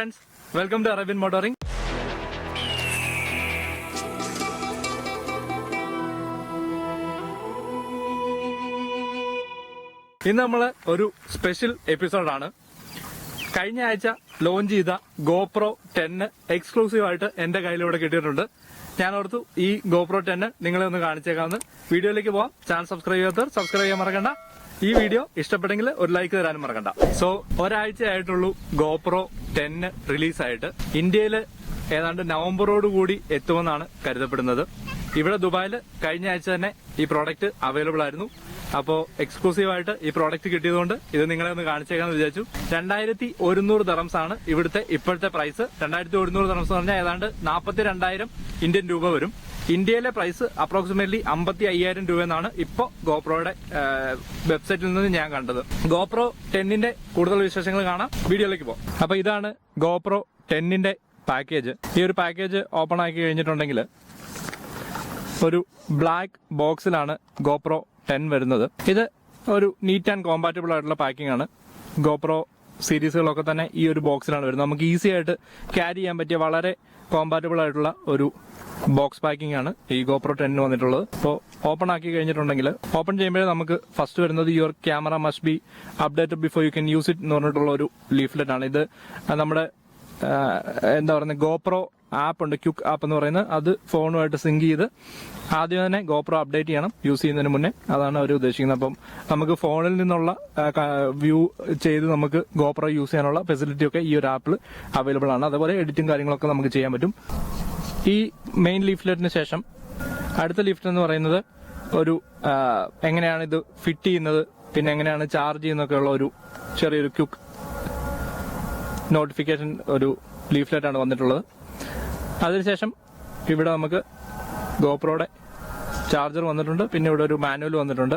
friends, welcome to Arabian Motoring. ഇന്ന് നമ്മൾ ഒരു സ്പെഷ്യൽ എപ്പിസോഡാണ്. കഴിഞ്ഞ ആഴ്ച ലോഞ്ച് ചെയ്ത GoPro 10 എക്സ്ക്ലൂസീവ് ആയിട്ട് എന്റെ കയ്യിലൂടെ കിട്ടിയിട്ടുണ്ട്. ഞാൻ ഓർത്തു ഈ GoPro 10 നിങ്ങളെ ഒന്ന് കാണിച്ചേക്കാമെന്ന്. വീഡിയോയിലേക്ക് പോവാം. ചാനൽ സബ്സ്ക്രൈബ് ചെയ്യാത്തവർ സബ്സ്ക്രൈബ് ചെയ്യാൻ മറക്കണ്ട. ഈ വീഡിയോ ഇഷ്ടപ്പെട്ടെങ്കിൽ ഒരു ലൈക്ക് തരാനും മറക്കണ്ട. സോ ഒരാഴ്ചയായിട്ടുള്ളൂ GoPro 10 റിലീസായിട്ട്. ഇന്ത്യയിൽ ഏതാണ്ട് നവംബറോടുകൂടി എത്തുമെന്നാണ് കരുതപ്പെടുന്നത്. ഇവിടെ ദുബായിൽ കഴിഞ്ഞ ആഴ്ച തന്നെ ഈ പ്രോഡക്റ്റ് അവൈലബിൾ ആയിരുന്നു. അപ്പോൾ എക്സ്ക്ലൂസീവായിട്ട് ഈ പ്രോഡക്റ്റ് കിട്ടിയതുകൊണ്ട് ഇത് നിങ്ങളെ ഒന്ന് കാണിച്ചേക്കാന്ന് വിചാരിച്ചു. 2100 ദറംസ് ആണ് ഇവിടുത്തെ ഇപ്പോഴത്തെ പ്രൈസ്. 2100 ദറംസ് എന്ന് പറഞ്ഞാൽ ഏതാണ്ട് 42,000 ഇന്ത്യൻ രൂപ വരും. ഇന്ത്യയിലെ പ്രൈസ് അപ്രോക്സിമേറ്റ്ലി 55,000 രൂപ എന്നാണ് ഇപ്പോ ഗോപ്രോയുടെ വെബ്സൈറ്റിൽ നിന്ന് ഞാൻ കണ്ടത്. GoPro 10 കൂടുതൽ വിശേഷങ്ങൾ കാണാം. വീഡിയോയിലേക്ക് പോകാം. അപ്പൊ ഇതാണ് GoPro 10 പാക്കേജ്. ഈ ഒരു പാക്കേജ് ഓപ്പൺ ആക്കി കഴിഞ്ഞിട്ടുണ്ടെങ്കിൽ ഒരു ബ്ലാക്ക് ബോക്സിലാണ് GoPro 10 വരുന്നത്. ഇത് ഒരു നീറ്റ് ആൻഡ് കോമ്പാറ്റബിൾ ആയിട്ടുള്ള പാക്കിംഗ് ആണ്. GoPro സീരീസുകളൊക്കെ തന്നെ ഈ ഒരു ബോക്സിലാണ് വരുന്നത്. നമുക്ക് ഈസി ആയിട്ട് ക്യാരി ചെയ്യാൻ പറ്റിയ വളരെ കോമ്പാറ്റബിൾ ആയിട്ടുള്ള ഒരു ബോക്സ് പാക്കിംഗ് ആണ് ഈ GoPro 10 വന്നിട്ടുള്ളത്. ഇപ്പോൾ ഓപ്പൺ ആക്കി കഴിഞ്ഞിട്ടുണ്ടെങ്കിൽ ഓപ്പൺ ചെയ്യുമ്പോഴേ നമുക്ക് ഫസ്റ്റ് വരുന്നത് your camera must be updated before you can use it എന്ന് പറഞ്ഞിട്ടുള്ള ഒരു ലീഫ്ലെറ്റ് ആണ്. ഇത് നമ്മുടെ എന്താ പറയുന്നത് GoPro ആപ്പ് ഉണ്ട്, ക്യുക്ക് ആപ്പ് എന്ന് പറയുന്നത്. അത് ഫോണുമായിട്ട് സിങ്ക് ചെയ്ത് ആദ്യം തന്നെ GoPro അപ്ഡേറ്റ് ചെയ്യണം യൂസ് ചെയ്യുന്നതിന് മുന്നേ. അതാണ് അവർ ഉദ്ദേശിക്കുന്നത്. അപ്പം നമുക്ക് ഫോണിൽ നിന്നുള്ള വ്യൂ ചെയ്ത് നമുക്ക് GoPro യൂസ് ചെയ്യാനുള്ള ഫെസിലിറ്റി ഒക്കെ ഈ ഒരു ആപ്പിൽ അവൈലബിൾ ആണ്. അതുപോലെ എഡിറ്റിംഗ് കാര്യങ്ങളൊക്കെ നമുക്ക് ചെയ്യാൻ പറ്റും. ഈ മെയിൻ ലീഫ്ലെറ്റിന് ശേഷം അടുത്ത ലീഫ്ലെറ്റ് എന്ന് പറയുന്നത് ഒരു എങ്ങനെയാണ് ഇത് ഫിറ്റ് ചെയ്യുന്നത്, പിന്നെ എങ്ങനെയാണ് ചാർജ് ചെയ്യുന്നതൊക്കെ ഉള്ള ഒരു ചെറിയൊരു ക്യുക്ക് നോട്ടിഫിക്കേഷൻ ഒരു ലീഫ്ലെറ്റ് ആണ് വന്നിട്ടുള്ളത്. അതിനുശേഷം ഇവിടെ നമുക്ക് GoProയുടെ ചാർജർ വന്നിട്ടുണ്ട്. പിന്നെ ഇവിടെ ഒരു മാനുവൽ വന്നിട്ടുണ്ട്.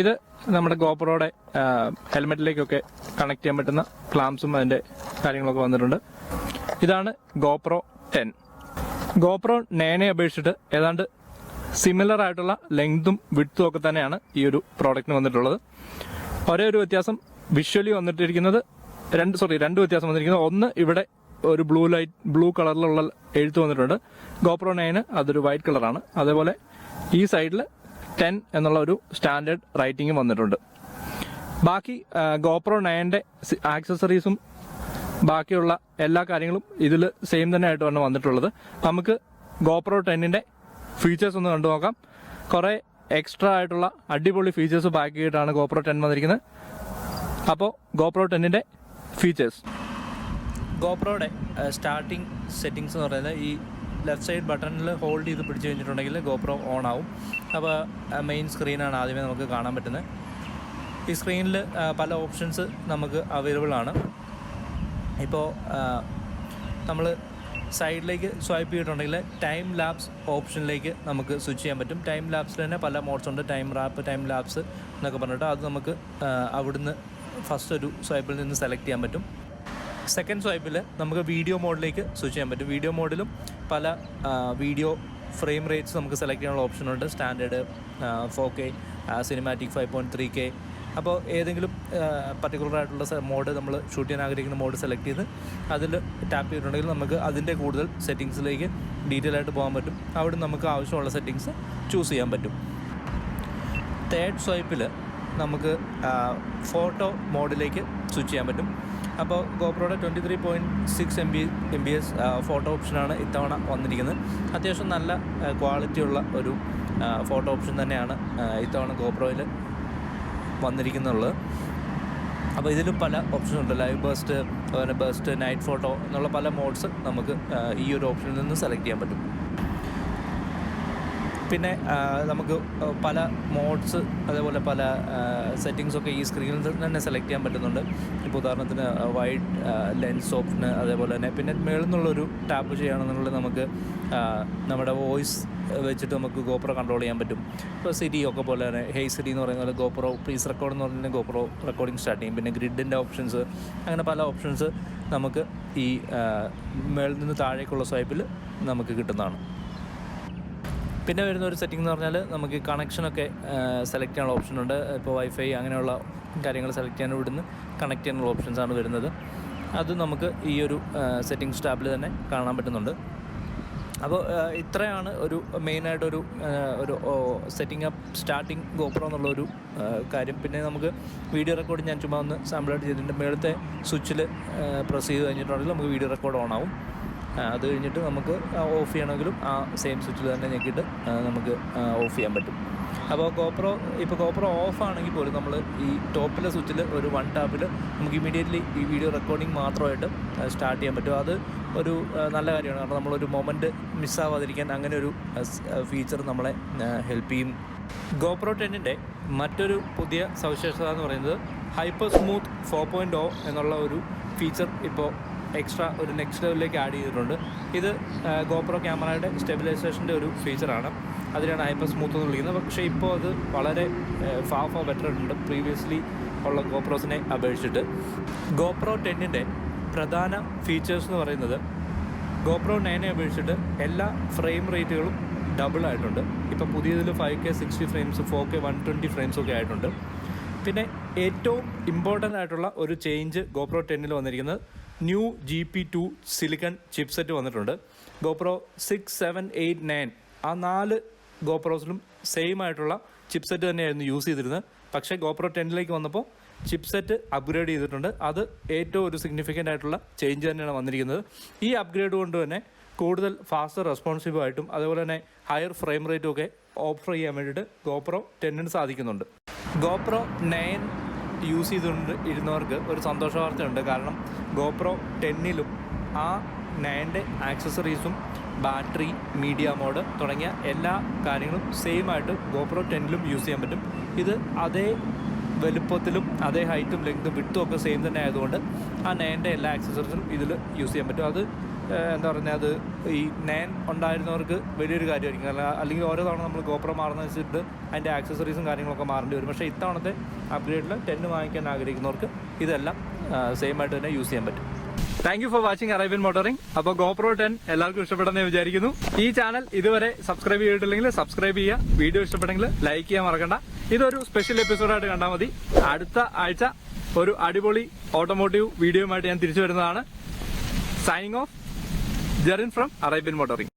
ഇത് നമ്മുടെ GoProയുടെ ഹെൽമെറ്റിലേക്കൊക്കെ കണക്ട് ചെയ്യാൻ പറ്റുന്ന ക്ലാംസും അതിന്റെ കാര്യങ്ങളൊക്കെ വന്നിട്ടുണ്ട്. ഇതാണ് GoPro 10. GoPro 9 അപേക്ഷിച്ചിട്ട് ഏതാണ്ട് സിമിലർ ആയിട്ടുള്ള ലെങ്തും വിഡ്ത്തും ഒക്കെ തന്നെയാണ് ഈ ഒരു പ്രോഡക്റ്റിന് വന്നിട്ടുള്ളത്. ഒരേ ഒരു വ്യത്യാസം വിഷ്വലി വന്നിട്ടിരിക്കുന്നത് രണ്ട് വ്യത്യാസം വന്നിരിക്കുന്നത്. ഒന്ന്, ഇവിടെ ഒരു ബ്ലൂ കളറിലുള്ള എഴുത്ത് വന്നിട്ടുണ്ട്. GoPro 9 അതൊരു വൈറ്റ് കളറാണ്. അതേപോലെ ഈ സൈഡിൽ 10 എന്നുള്ള ഒരു സ്റ്റാൻഡേർഡ് റൈറ്റിംഗും വന്നിട്ടുണ്ട്. ബാക്കി GoPro 9 ആക്സസറീസും ബാക്കിയുള്ള എല്ലാ കാര്യങ്ങളും ഇതിൽ സെയിം തന്നെ ആയിട്ടാണ് വന്നിട്ടുള്ളത്. നമുക്ക് GoPro 10 ഫീച്ചേഴ്സ് ഒന്ന് കണ്ടു നോക്കാം. കുറെ എക്സ്ട്രാ ആയിട്ടുള്ള അടിപൊളി ഫീച്ചേഴ്സ് ബാക്ക് ചെയ്തിട്ടാണ് GoPro 10 വന്നിരിക്കുന്നത്. അപ്പോൾ GoPro 10 ഫീച്ചേഴ്സ്. GoProയുടെ സ്റ്റാർട്ടിംഗ് സെറ്റിംഗ്സ് എന്ന് പറയുന്നത് ഈ ലെഫ്റ്റ് സൈഡ് ബട്ടണിൽ ഹോൾഡ് ചെയ്ത് പിടിച്ചു കഴിഞ്ഞിട്ടുണ്ടെങ്കിൽ GoPro ഓൺ ആവും. അപ്പോൾ മെയിൻ സ്ക്രീനാണ് ആദ്യമേ നമുക്ക് കാണാൻ പറ്റുന്നത്. ഈ സ്ക്രീനിൽ പല ഓപ്ഷൻസ് നമുക്ക് അവൈലബിൾ ആണ്. ഇപ്പോൾ നമ്മൾ സൈഡിലേക്ക് സ്വൈപ്പ് ചെയ്തിട്ടുണ്ടെങ്കിൽ ടൈം ലാപ്സ് ഓപ്ഷനിലേക്ക് നമുക്ക് സ്വിച്ച് ചെയ്യാൻ പറ്റും. ടൈം ലാപ്സിൽ തന്നെ പല മോഡ്സ് ഉണ്ട്. ടൈം റാപ്പ്, ടൈം ലാപ്സ് എന്നൊക്കെ പറഞ്ഞിട്ട് അത് നമുക്ക് അവിടുന്ന് ഫസ്റ്റ് ഒരു സ്വൈപ്പിൽ നിന്ന് സെലക്ട് ചെയ്യാൻ പറ്റും. സെക്കൻഡ് സ്വൈപ്പിൽ നമുക്ക് വീഡിയോ മോഡിലേക്ക് സ്വിച്ച് ചെയ്യാൻ പറ്റും. വീഡിയോ മോഡിലും പല വീഡിയോ ഫ്രെയിം റേറ്റ്സ് നമുക്ക് സെലക്ട് ചെയ്യാനുള്ള ഓപ്ഷനുണ്ട്. Standard, 4K, cinematic, 5.3K. അപ്പോൾ ഏതെങ്കിലും പർട്ടിക്കുലർ ആയിട്ടുള്ള മോഡ് നമ്മൾ ഷൂട്ട് ചെയ്യാൻ ആഗ്രഹിക്കുന്ന മോഡ് സെലക്ട് ചെയ്ത് അതിൽ ടാപ്പ് ചെയ്തിട്ടുണ്ടെങ്കിൽ നമുക്ക് അതിൻ്റെ കൂടുതൽ സെറ്റിങ്സിലേക്ക് ഡീറ്റെയിൽ ആയിട്ട് പോകാൻ പറ്റും. അവിടെ നമുക്ക് ആവശ്യമുള്ള സെറ്റിങ്സ് ചൂസ് ചെയ്യാൻ പറ്റും. തേർഡ് സ്വൈപ്പിൽ നമുക്ക് ഫോട്ടോ മോഡിലേക്ക് സ്വിച്ച് ചെയ്യാൻ പറ്റും. അപ്പോൾ GoProയുടെ 23.6 MB ഫോട്ടോ ഓപ്ഷനാണ് ഇത്തവണ വന്നിരിക്കുന്നത്. അത്യാവശ്യം നല്ല ക്വാളിറ്റിയുള്ള ഒരു ഫോട്ടോ ഓപ്ഷൻ തന്നെയാണ് ഇത്തവണ GoProയിൽ വന്നിരിക്കുന്നുള്ളത്. അപ്പോൾ ഇതിലും പല ഓപ്ഷനുണ്ട്. ലൈവ് ബേസ്റ്റ്, അതുപോലെ ബേസ്റ്റ്, നൈറ്റ് ഫോട്ടോ എന്നുള്ള പല മോഡ്സ് നമുക്ക് ഈ ഒരു ഓപ്ഷനിൽ നിന്ന് സെലക്ട് ചെയ്യാൻ പറ്റും. പിന്നെ നമുക്ക് പല മോഡ്സ് അതേപോലെ പല സെറ്റിങ്സൊക്കെ ഈ സ്ക്രീനിൽ തന്നെ സെലക്ട് ചെയ്യാൻ പറ്റുന്നുണ്ട്. ഇപ്പോൾ ഉദാഹരണത്തിന് വൈഡ് ലെൻസ് ഓപ്ഷന്, അതേപോലെ തന്നെ പിന്നെ മേളിൽ നിന്നുള്ളൊരു ടാപ്പ് ചെയ്യുകയാണെന്നുള്ളത് നമുക്ക് നമ്മുടെ വോയിസ് വെച്ചിട്ട് നമുക്ക് GoPro കൺട്രോൾ ചെയ്യാൻ പറ്റും. ഇപ്പോൾ സിരി ഒക്കെ പോലെ തന്നെ ഹേയ് സിരി എന്ന് പറയുന്ന പോലെ GoPro പ്ലീസ് റെക്കോർഡ് എന്ന് പറഞ്ഞാൽ GoPro റെക്കോർഡിംഗ് സ്റ്റാർട്ട് ചെയ്യും. പിന്നെ ഗ്രിഡിൻ്റെ ഓപ്ഷൻസ്, അങ്ങനെ പല ഓപ്ഷൻസ് നമുക്ക് ഈ മേളിൽ നിന്ന് താഴേക്കുള്ള സ്വൈപ്പിൽ നമുക്ക് കിട്ടുന്നതാണ്. പിന്നെ വരുന്ന ഒരു സെറ്റിംഗ് എന്ന് പറഞ്ഞാൽ നമുക്ക് കണക്ഷനൊക്കെ സെലക്ട് ചെയ്യാനുള്ള ഓപ്ഷനുണ്ട്. ഇപ്പോൾ വൈഫൈ അങ്ങനെയുള്ള കാര്യങ്ങൾ സെലക്ട് ചെയ്യാൻ ഇവിടുന്ന് കണക്ട് ചെയ്യാനുള്ള ഓപ്ഷൻസാണ് വരുന്നത്. അത് നമുക്ക് ഈ ഒരു സെറ്റിംഗ് സ്റ്റാബിൽ തന്നെ കാണാൻ പറ്റുന്നുണ്ട്. അപ്പോൾ ഇത്രയാണ് ഒരു മെയിനായിട്ടൊരു സെറ്റിംഗ് അപ്പ് സ്റ്റാർട്ടിങ് ഗോപ്രോ എന്നുള്ളൊരു കാര്യം. പിന്നെ നമുക്ക് വീഡിയോ റെക്കോർഡ് ഞാൻ ചുമ്മാ ഒന്ന് സാമ്പിളായിട്ട് ചെയ്തിട്ടുണ്ട്. മേളത്തെ സ്വിച്ചിൽ പ്രസ് ചെയ്ത് കഴിഞ്ഞിട്ടുണ്ടെങ്കിൽ നമുക്ക് വീഡിയോ റെക്കോർഡ് ഓൺ ആവും. അത് കഴിഞ്ഞിട്ട് നമുക്ക് ഓഫ് ചെയ്യണമെങ്കിലും ആ സെയിം സ്വിച്ചിൽ തന്നെ ഞെക്കിയിട്ട് നമുക്ക് ഓഫ് ചെയ്യാൻ പറ്റും. അപ്പോൾ ഗോപ്രോ ഓഫ് ആണെങ്കിൽ പോലും നമ്മൾ ഈ ടോപ്പിലെ സ്വിച്ചിൽ ഒരു 1 ടാപ്പിൽ നമുക്ക് ഇമീഡിയറ്റ്ലി ഈ വീഡിയോ റെക്കോർഡിംഗ് മാത്രമായിട്ട് സ്റ്റാർട്ട് ചെയ്യാൻ പറ്റും. അത് ഒരു നല്ല കാര്യമാണ്. കാരണം നമ്മളൊരു മൊമെൻറ്റ് മിസ്സാവാതിരിക്കാൻ അങ്ങനെ ഒരു ഫീച്ചർ നമ്മളെ ഹെൽപ്പ് ചെയ്യും. ഗോപ്രോ 10ൻ്റെ മറ്റൊരു പുതിയ സവിശേഷത എന്ന് പറയുന്നത് HyperSmooth 4.0 എന്നുള്ള ഒരു ഫീച്ചർ ഇപ്പോൾ എക്സ്ട്രാ ഒരു നെക്സ്റ്റ് ലെവലിലേക്ക് ആഡ് ചെയ്തിട്ടുണ്ട്. ഇത് ഗോപ്രോ ക്യാമറയുടെ സ്റ്റെബിലൈസേഷൻ്റെ ഒരു ഫീച്ചറാണ്. അതിനാണ് HyperSmooth എന്ന് വിളിക്കുന്നത്. പക്ഷേ ഇപ്പോൾ അത് വളരെ ഫാർ ബെറ്റർ ഉണ്ട് പ്രീവിയസ്ലി ഉള്ള ഗോപ്രോസിനെ അപേക്ഷിച്ചിട്ട്. ഗോപ്രോ 10ൻ്റെ പ്രധാന ഫീച്ചേഴ്സ് എന്ന് പറയുന്നത് ഗോപ്രോ 9നെ അപേക്ഷിച്ചിട്ട് എല്ലാ ഫ്രെയിം റേറ്റുകളും ഡബിൾ ആയിട്ടുണ്ട്. ഇപ്പോൾ പുതിയതിൽ 5K 60 ഫ്രെയിംസ്, 4K 120 ഫ്രെയിംസൊക്കെ ആയിട്ടുണ്ട്. പിന്നെ ഏറ്റവും ഇമ്പോർട്ടൻ്റ് ആയിട്ടുള്ള ഒരു ചേഞ്ച് ഗോപ്രോ 10ൽ വന്നിരിക്കുന്നത് ന്യൂ GP2 സിലിക്കൺ ചിപ്സെറ്റ് വന്നിട്ടുണ്ട്. ഗോപ്രോ 6, 7, 8, 9 ആ 4 ഗോപ്രോസിലും സെയിം ആയിട്ടുള്ള ചിപ്സെറ്റ് തന്നെയായിരുന്നു യൂസ് ചെയ്തിരുന്നത്. പക്ഷേ ഗോപ്രോ 10ലേക്ക് വന്നപ്പോൾ ചിപ്സെറ്റ് അപ്ഗ്രേഡ് ചെയ്തിട്ടുണ്ട്. അത് ഏറ്റവും ഒരു സിഗ്നിഫിക്കൻ്റ് ആയിട്ടുള്ള ചേഞ്ച് തന്നെയാണ് വന്നിരിക്കുന്നത്. ഈ അപ്ഗ്രേഡ് കൊണ്ട് തന്നെ കൂടുതൽ ഫാസ്റ്റർ റെസ്പോൺസീവ് ആയിട്ടും അതുപോലെ തന്നെ ഹയർ ഫ്രെയിം റേറ്റും ഒക്കെ ഓഫർ ചെയ്യാൻ വേണ്ടിയിട്ട് ഗോപ്രോ 10ന് സാധിക്കുന്നുണ്ട്. ഗോപ്രോ 9 യൂസ് ഇരുന്നവർക്ക് ഒരു സന്തോഷ വാർത്തയുണ്ട്. കാരണം ഗോപ്രോ 10ലും ആ 9ൻ്റെ ആക്സസറീസും ബാറ്ററി, മീഡിയ മോഡ് തുടങ്ങിയ എല്ലാ കാര്യങ്ങളും സെയിം ആയിട്ട് ഗോപ്രോ 10ലും യൂസ് ചെയ്യാൻ പറ്റും. ഇത് അതേ വലുപ്പത്തിലും അതേ ഹൈറ്റും ലെങ്തും വിട്ടും ഒക്കെ സെയിം തന്നെ ആയതുകൊണ്ട് ആ 9ൻ്റെ എല്ലാ ആക്സസറീസും ഇതിൽ യൂസ് ചെയ്യാൻ പറ്റും. അത് എന്താ പറയുക, അത് ഈ 9 ഉണ്ടായിരുന്നവർക്ക് വലിയൊരു കാര്യമായിരിക്കും. അല്ലെങ്കിൽ ഓരോ തവണ നമ്മൾ ഗോപ്രോ മാറുന്ന വെച്ചിട്ട് അതിൻ്റെ ആക്സസറീസും കാര്യങ്ങളൊക്കെ മാറേണ്ടി വരും. പക്ഷേ ഇത്തവണത്തെ അപ്ഗ്രേഡിൽ 10 വാങ്ങിക്കാൻ ആഗ്രഹിക്കുന്നവർക്ക് ഇതെല്ലാം സെയിം ആയിട്ട് തന്നെ യൂസ് ചെയ്യാൻ പറ്റും. Thank you for watching Arabian motoring. അപ്പോൾ ഗോപ്രോ 10 എല്ലാവർക്കും ഇഷ്ടപ്പെട്ടെന്ന് വിചാരിക്കുന്നു. ഈ ചാനൽ ഇതുവരെ സബ്സ്ക്രൈബ് ചെയ്തിട്ടില്ലെങ്കിൽ സബ്സ്ക്രൈബ് ചെയ്യുക. വീഡിയോ ഇഷ്ടപ്പെട്ടെങ്കിൽ ലൈക്ക് ചെയ്യാൻ മറക്കണ്ട. ഇതൊരു സ്പെഷ്യൽ എപ്പിസോഡായിട്ട് കണ്ടാൽ മതി. അടുത്ത ആഴ്ച ഒരു അടിപൊളി ഓട്ടോമോട്ടീവ് വീഡിയോയുമായിട്ട് ഞാൻ തിരിച്ചു വരുന്നതാണ്. Signing off, Jerin from Arabian Motoring.